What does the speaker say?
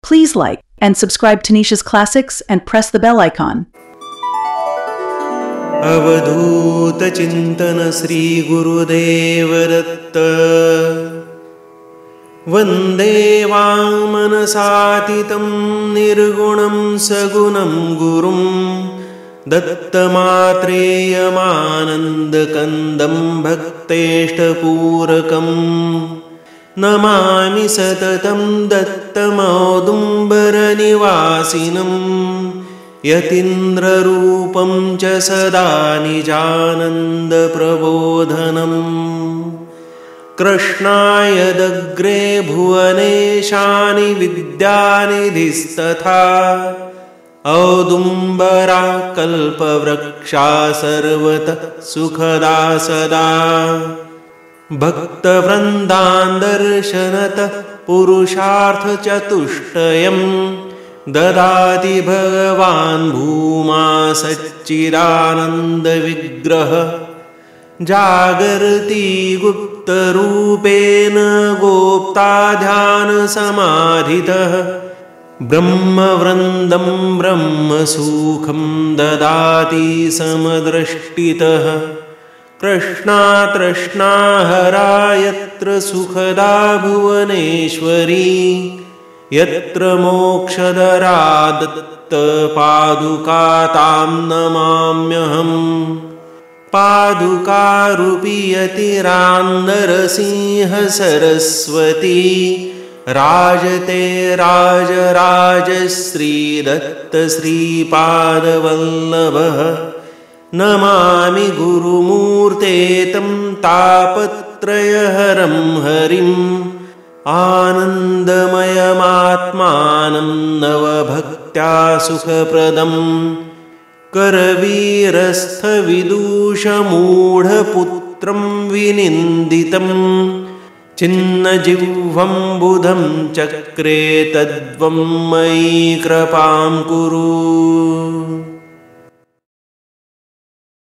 Please like and subscribe to Nisha's Classics and press the bell icon. अवधूत चिंतन श्री गुरुदेव दत्त वंदे वाङ्मनसातीतं निर्गुणं सगुणं गुरुं दत्तमात्रेयमानन्दकन्दं भक्तेष्टपूरकं नमामि सततं दत्तमौदुम्बरनिवासिनं यतीन्द्ररूपं च सदा निजानन्दप्रबोधनम् कृष्णायदग्रे भुवनेशानि विद्यानिधिस्तथा औदुम्बरा कल्पवृक्षा सर्वतः सुखदा सदा भक्तवृन्दान् दर्शनतः पुरुषार्थचतुष्टयम् ददाति भगवान् भूमा सच्चिदानन्दविग्रह जागर्ति गुप्तरूपेण गोप्ता ध्यानसमाधितः ब्रह्मवृन्दं ब्रह्मसुखं ददाति समदृष्टितः कृष्णातृष्णाहरा यत्र सुखदा भुवनेश्वरी यत्र मोक्षदरा दत्तपादुका तां नमाम्यहम् पादुकारूपी यतिरान्दरसिंह सरस्वती राजते राजराजश्री दत्तश्रीपादवल्लभः नमामि गुरुमूर्ते तं तापत्रयहरं हरिम् आनन्दमयमात्मानं नवभक्त्या सुखप्रदं करवीरस्थविदूषमूढपुत्रं विनिन्दितं छिन्नजिह्वं बुधं चक्रे तद्वं मयि कृपां कुरु।